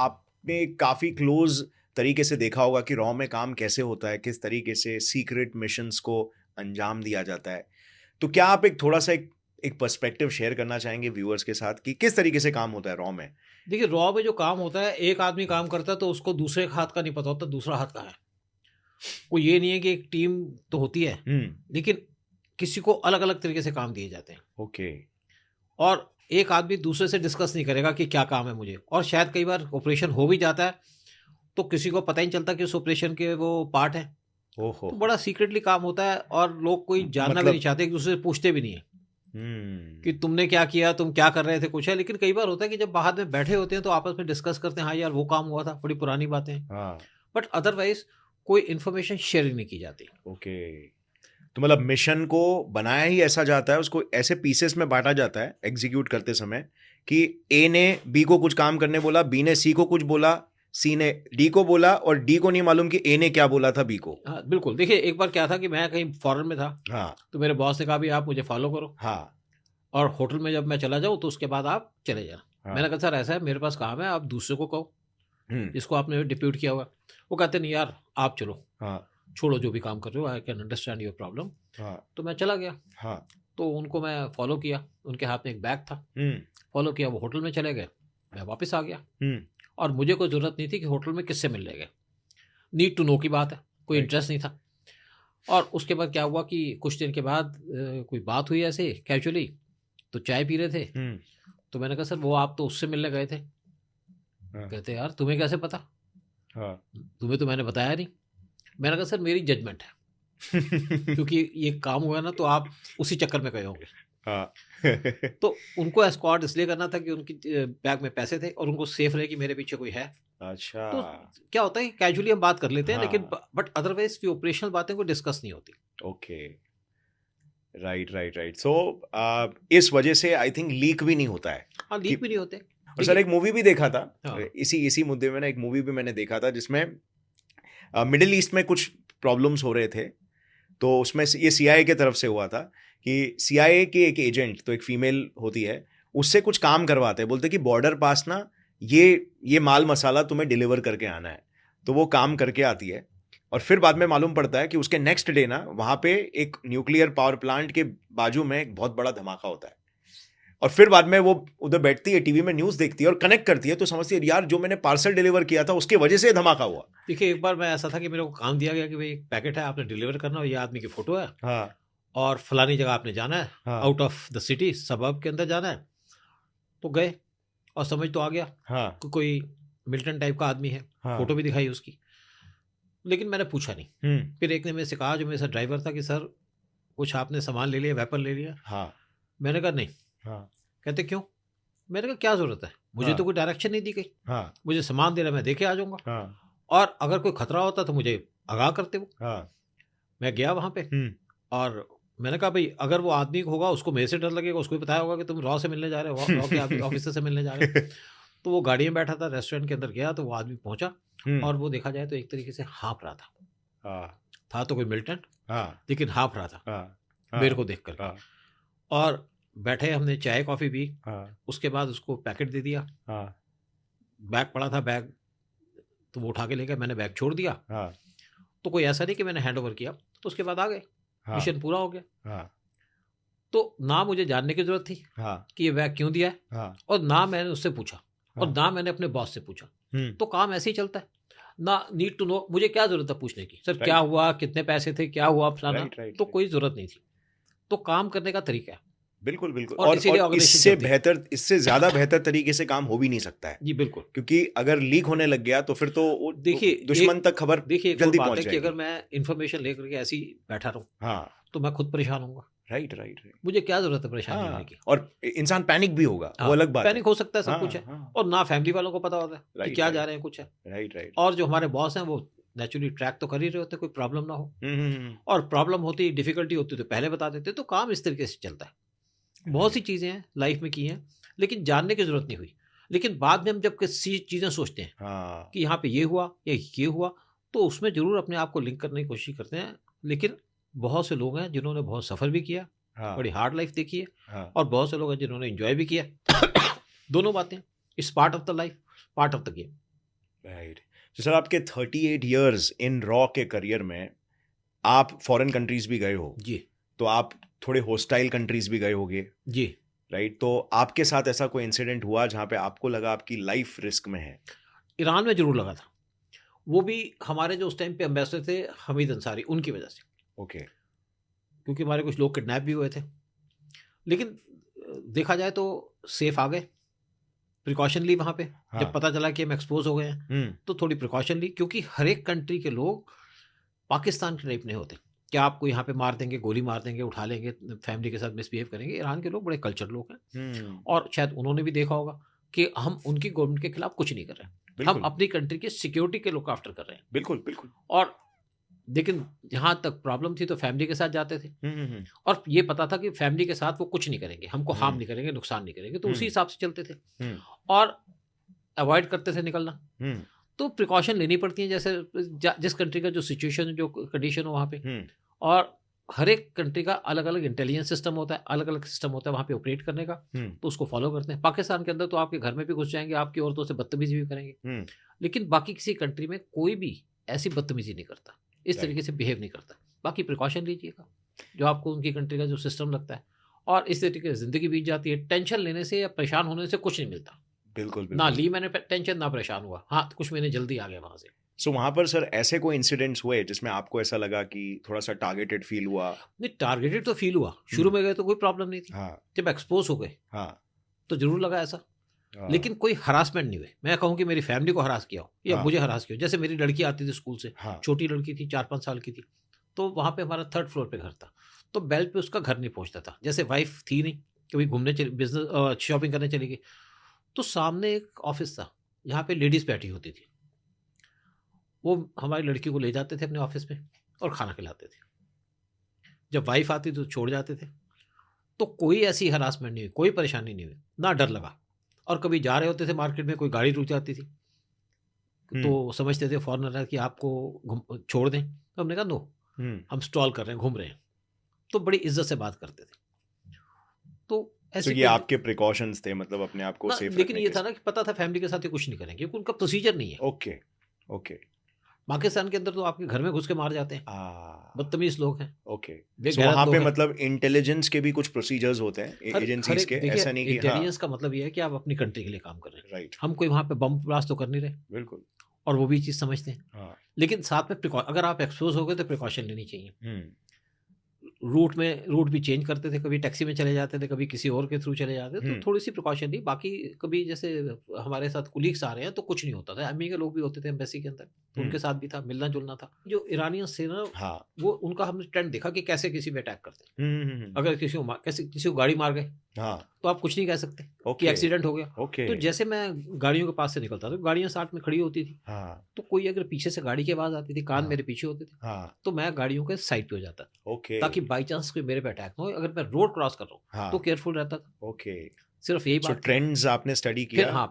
आपने काफी क्लोज तरीके से देखा होगा कि रॉ में काम कैसे होता है, किस तरीके से सीक्रेट मिशंस को अंजाम दिया जाता है। तो क्या आप एक थोड़ा सा एक पर्सपेक्टिव शेयर करना चाहेंगे व्यूअर्स के साथ कि किस तरीके से काम होता है रॉ में? देखिए, रॉ में जो काम होता है, एक आदमी काम करता है तो उसको दूसरे हाथ का नहीं पता होता दूसरा हाथ कहाँ है। कोई ये नहीं है कि एक टीम तो होती है, लेकिन किसी को अलग अलग तरीके से काम दिए जाते हैं। ओके। और एक आदमी दूसरे से डिस्कस नहीं करेगा कि क्या काम है मुझे, और शायद कई बार ऑपरेशन हो भी जाता है तो किसी को पता ही नहीं चलता कि उस ऑपरेशन के वो पार्ट है। ओहो। तो बड़ा सीक्रेटली काम होता है और लोग कोई जानना भी मतलब नहीं चाहते, एक दूसरे से पूछते भी नहीं है कि हम्म। तुमने क्या किया, तुम क्या कर रहे थे, कुछ है। लेकिन कई बार होता है कि जब बाहर में बैठे होते हैं तो आपस में डिस्कस करते हैं, हाँ यार वो काम हुआ था, बड़ी पुरानी बातें हैं। हाँ। बट अदरवाइज कोई इन्फॉर्मेशन शेयर नहीं की जाती। ओके। तो मतलब मिशन को बनाया ही ऐसा जाता है, उसको ऐसे पीसेस में बांटा जाता है एग्जीक्यूट करते समय कि ए ने बी को कुछ काम करने बोला, बी ने सी को कुछ बोला, सी ने डी को बोला, और डी को नहीं मालूम कि ए ने क्या बोला था बी को। हाँ बिल्कुल। देखिए, एक बार क्या था कि मैं कहीं फॉरेन में था, हाँ तो मेरे बॉस ने कहा भी आप मुझे फॉलो करो, हाँ और होटल में जब मैं चला जाऊँ तो उसके बाद आप चले जाना। हाँ। मैंने कहा सर ऐसा है, मेरे पास काम है, आप दूसरे को कहो हम्म। जिसको आपने डिप्यूट किया हुआ। वो कहते नहीं यार आप चलो, हाँ छोड़ो जो भी काम कर रहे हो, I can understand your problem. हाँ तो मैं चला गया। हाँ। तो उनको मैं फॉलो किया, उनके हाथ में एक बैग था, फॉलो किया, वो होटल में चले गए, मैं वापस आ गया। और मुझे कोई ज़रूरत नहीं थी कि होटल में किससे मिल गए, नीड टू नो की बात है, कोई Right. इंटरेस्ट नहीं था। और उसके बाद क्या हुआ कि कुछ दिन के बाद कोई बात हुई ऐसे कैजुअली, तो चाय पी रहे थे। तो मैंने कहा सर वो आप तो उससे मिलने गए थे। कहते यार तुम्हें कैसे पता, तुम्हें तो मैंने बताया नहीं। मैंने कहा सर मेरी जजमेंट है, क्योंकि ये काम हुआ ना तो आप उसी चक्कर में गए होंगे। तो उनको एस्कॉर्ट इसलिए करना था कि उनकी बैग में पैसे थे और उनको सेफ रहे कि मेरे पीछे कोई है। अच्छा। तो क्या होता है कि कैजुअली हम बात कर लेते हैं, हाँ। लेकिन बट अदरवाइज की ऑपरेशनल बातें को डिस्कस नहीं होती। Okay. Right right right. So इस वजह से आई थिंक लीक भी नहीं होता है। हाँ, लीक भी नहीं होते। और सर एक मूवी भी देखा था, हाँ। इसी मुद्दे में ना, एक मूवी भी मैंने देखा था जिसमें मिडिल ईस्ट में कुछ प्रॉब्लम्स हो रहे थे। तो उसमें ये CIA के तरफ से हुआ था कि CIA के एक एजेंट, तो एक फीमेल होती है, उससे कुछ काम करवाते हैं, बोलते कि बॉर्डर पास ना ये माल मसाला तुम्हें डिलीवर करके आना है। तो वो काम करके आती है, और फिर बाद में मालूम पड़ता है कि उसके नेक्स्ट डे ना वहाँ पे एक न्यूक्लियर पावर प्लांट के बाजू में एक बहुत बड़ा धमाका होता है। और फिर बाद में वो उधर बैठती है, टीवी में न्यूज़ देखती है और कनेक्ट करती है, तो समझती है यार जो मैंने पार्सल डिलीवर किया था उसके वजह से धमाका हुआ। देखिए, एक बार मैं ऐसा था कि मेरे को काम दिया गया कि भाई एक पैकेट है, आपने डिलीवर करना है, ये आदमी की फोटो है, हाँ और फलानी जगह आपने जाना है, हाँ आउट ऑफ द सिटी, सबब के अंदर जाना है। तो गए और समझ तो आ गया हाँ कि कोई मिल्टन टाइप का आदमी है, हाँ। फोटो भी दिखाई उसकी, लेकिन मैंने पूछा नहीं। फिर एक ने मेरे से कहा, जो मेरे साथ ड्राइवर था, कि सर कुछ आपने सामान ले लिया, वेपन ले लिया? हाँ मैंने कहा नहीं। हाँ कहते क्यों? मैंने कहा क्या ज़रूरत है, मुझे हाँ तो कोई डायरेक्शन नहीं दी गई, हाँ मुझे सामान दे रहा, मैं देके आ जाऊंगा, हाँ और अगर कोई खतरा होता तो मुझे आगाह करते वो। हाँ। मैं गया वहाँ पे, और मैंने कहा भाई अगर वो आदमी होगा उसको मेरे से डर लगेगा, उसको भी बताया होगा कि तुम रॉ से मिलने जा रहे हो, रॉ के ऑफिसर से मिलने जा रहे हो। तो वो गाड़ी में बैठा था, रेस्टोरेंट के अंदर गया तो वो आदमी पहुंचा, और वो देखा जाए तो एक तरीके से हाँफ रहा था तो कोई मिल्टन, लेकिन हाँफ रहा था मेरे को देख कर। और बैठे, हमने चाय कॉफ़ी पी, उसके बाद उसको पैकेट दे दिया, बैग पड़ा था, बैग तो वो उठा के ले गया, मैंने बैग छोड़ दिया। तो कोई ऐसा नहीं कि मैंने हैंड ओवर किया, तो उसके बाद आ गए, मिशन पूरा हो गया। तो ना मुझे जानने की जरूरत थी कि ये बैग क्यों दिया है, और ना मैंने उससे पूछा, और ना मैंने अपने बॉस से पूछा। तो काम ऐसे ही चलता है ना, नीड टू नो, मुझे क्या जरूरत है पूछने की, सर क्या हुआ, कितने पैसे थे, क्या हुआ फलाना, तो कोई जरूरत नहीं थी। तो काम करने का तरीका है। बिल्कुल बिल्कुल। और इससे बेहतर, इससे ज्यादा बेहतर तरीके से काम हो भी नहीं सकता है। जी बिल्कुल, क्योंकि अगर लीक होने लग गया तो फिर तो देखिए दुश्मन तक खबर जल्दी पहुंच जाएगी। कि अगर मैं इन्फॉर्मेशन लेकर के ऐसे ही बैठा रहूं, तो मैं खुद परेशान होऊंगा। Right right right. मुझे क्या जरूरत है परेशान होने की। और इंसान पैनिक भी होगा, वो अलग बात है। पैनिक हो सकता है, सब कुछ है, और ना फैमिली वालों को पता होता है कि क्या जा रहे हैं, कुछ है। Right right. और जो हमारे बॉस हैं वो नेचुरली ट्रैक तो कर ही रहे होते, कोई प्रॉब्लम ना हो, और प्रॉब्लम होती, डिफिकल्टी होती तो पहले बता देते। तो काम इस तरीके से चलता है। बहुत सी चीज़ें हैं लाइफ में की हैं, लेकिन जानने की जरूरत नहीं हुई। लेकिन बाद में हम जब किसी चीज़ें सोचते हैं कि यहाँ पे ये हुआ या ये हुआ, तो उसमें जरूर अपने आप को लिंक करने की कोशिश करते हैं। लेकिन बहुत से लोग हैं जिन्होंने बहुत सफ़र भी किया, बड़ी हार्ड लाइफ देखी है, और बहुत से लोग हैं जिन्होंने एंजॉय भी किया। दोनों बातें, it's part of the life, part of the game. Right. तो सर आपके 38 इयर्स इन रॉ के करियर में आप फॉरेन कंट्रीज भी गए हो, जी तो आप थोड़े होस्टाइल कंट्रीज भी गए होगे, जी। राइट? तो आपके साथ ऐसा कोई इंसिडेंट हुआ जहाँ पे आपको लगा आपकी लाइफ रिस्क में है? ईरान में ज़रूर लगा था। वो भी हमारे जो उस टाइम पे एम्बेसडर थे हमीद अंसारी, उनकी वजह से, ओके। क्योंकि हमारे कुछ लोग किडनैप भी हुए थे। लेकिन देखा जाए तो सेफ आ गए, प्रिकॉशन ली वहाँ पे। हाँ। जब पता चला कि हम एक्सपोज हो गए हैं तो थोड़ी प्रिकॉशन ली, क्योंकि हर एक कंट्री के लोग पाकिस्तान के टाइप नहीं होते कि आपको यहाँ पे मार देंगे, गोली मार देंगे, उठा लेंगे, फैमिली के साथ मिसबिहेव करेंगे। ईरान के लोग बड़े कल्चर लोग हैं, और शायद उन्होंने भी देखा होगा कि हम उनकी गवर्नमेंट के खिलाफ कुछ नहीं कर रहे हैं, हम बिल्कुल अपनी कंट्री के सिक्योरिटी के लुक आफ्टर कर रहे हैं। बिल्कुल बिल्कुल। और लेकिन जहाँ तक प्रॉब्लम थी तो फैमिली के साथ जाते थे, हम्म। और ये पता था कि फैमिली के साथ वो कुछ नहीं करेंगे, हमको हार्म हम्म। नहीं करेंगे, नुकसान नहीं करेंगे, तो हम्म। उसी हिसाब से चलते थे हम्म। और अवॉइड करते थे निकलना। हम्म। तो प्रिकॉशन लेनी पड़ती है, जैसे जिस कंट्री का जो सिचुएशन, जो कंडीशन हो वहाँ पे। हम्म। और हर एक कंट्री का अलग अलग इंटेलिजेंस सिस्टम होता है, अलग अलग सिस्टम होता है वहाँ पे ऑपरेट करने का, तो उसको फॉलो करते हैं। पाकिस्तान के अंदर तो आपके घर में भी घुस जाएंगे, आपकी औरतों से बदतमीजी भी करेंगे, लेकिन बाकी किसी कंट्री में कोई भी ऐसी बदतमीजी नहीं करता, इस तरीके से बिहेव नहीं करता। बाकी प्रिकॉशन लीजिएगा जो आपको उनकी कंट्री का जो सिस्टम लगता है, और इस तरीके से ज़िंदगी बीत जाती है। टेंशन लेने से या परेशान होने से कुछ नहीं मिलता। बिल्कुल ना बिल्कुल। ली मैंने टेंशन, ना परेशान हुआ, हाँ कुछ महीने जल्दी आ गया वहाँ से। सो वहाँ पर सर ऐसे कोई इंसिडेंट्स हुए जिसमें आपको ऐसा लगा कि थोड़ा सा टारगेटेड फील हुआ? नहीं, टारगेटेड तो फील हुआ, शुरू में गए तो कोई प्रॉब्लम नहीं थी। हाँ जब एक्सपोज हो गए हाँ। तो जरूर लगा ऐसा, हाँ। लेकिन कोई हरासमेंट नहीं हुए। मैं कहूँ कि मेरी फैमिली को हरास किया हो या हाँ। मुझे हरास किया हो। जैसे मेरी लड़की आती थी स्कूल से, हाँ। छोटी लड़की थी, 4-5 साल की थी, तो वहाँ पे हमारा 3rd फ्लोर पे घर था, तो बेल पे उसका घर नहीं पहुँचता था। जैसे वाइफ थी नहीं, कभी घूमने चली, बिजनेस शॉपिंग करने चली गई, तो सामने एक ऑफिस था जहाँ पे लेडीज़ बैठी होती थी। वो हमारी लड़की को ले जाते थे अपने ऑफिस में और खाना खिलाते थे। जब वाइफ आती तो छोड़ जाते थे। तो कोई ऐसी हरासमेंट नहीं हुई, कोई परेशानी नहीं हुई, ना डर लगा। और कभी जा रहे होते थे मार्केट में, कोई गाड़ी रुक जाती थी, तो समझते थे फॉरेनर कि आपको छोड़ दें, तो हमने कहा नो, हम स्टॉल कर रहे हैं, घूम रहे हैं, तो बड़ी इज्जत से बात करते थे। तो तो ऐसे ये आपके प्रिकॉशंस थे, मतलब अपने आप को सेफ लेकिन रखने ये के? था ना कि पता था फैमिली के साथ ये कुछ नहीं करेंगे, क्योंकि उनका प्रोसीजर नहीं है। Okay okay. पाकिस्तान के अंदर तो आपके घर में घुस के मार जाते हैं, बदतमीज लोग हैं। ओके। वे सो गैरत वहाँ लोग पे हैं। मतलब इंटेलिजेंस के भी कुछ प्रोसीजर्स होते हैं एजेंसीज के, देखिए, ऐसा नहीं कि हाँ। इंटेलिजेंस का मतलब ये है कि आप अपनी कंट्री के लिए काम कर रहे हैं। राइट। हम कोई वहाँ पे बम ब्लास्ट तो कर नहीं रहे, बिल्कुल। और वो भी चीज़ समझते हैं। हाँ। लेकिन साथ में अगर आप एक्सपोज हो गए तो प्रिकॉशन लेनी चाहिए। रूट भी चेंज करते थे, कभी टैक्सी में चले जाते थे, कभी किसी और के थ्रू चले जाते थे, तो थोड़ी सी प्रिकॉशन ली। बाकी कभी जैसे हमारे साथ कुलीग्स आ रहे हैं तो कुछ नहीं होता था। एमई के लोग भी होते थे एम्बेसी के अंदर, तो उनके साथ भी था, मिलना जुलना था। जो ईरानियंस थे ना, हाँ। वो उनका हमने ट्रेंड देखा कि कैसे किसी पे अटैक करते हैं। अगर किसी को गाड़ी मार गए, हाँ। तो आप कुछ नहीं कह सकते कि ओके। एक्सीडेंट हो गया। ओके। तो जैसे मैं गाड़ियों के पास से निकलता था, गाड़ियां साथ में खड़ी होती थी, हाँ। तो कोई अगर पीछे से गाड़ी की आवाज आती थी, कान हाँ। मेरे पीछे होते थे, हाँ। तो मैं गाड़ियों के साइड पे हो जाता था, ओके। ताकि बाई चांस कोई मेरे पे अटैक ना हो। अगर मैं रोड क्रॉस कर रहा हूँ हाँ। तो केयरफुल रहता था। ओके। सिर्फ यही सो बात थी। ट्रेंड्स आपने स्टडी फिर किया? हाँ,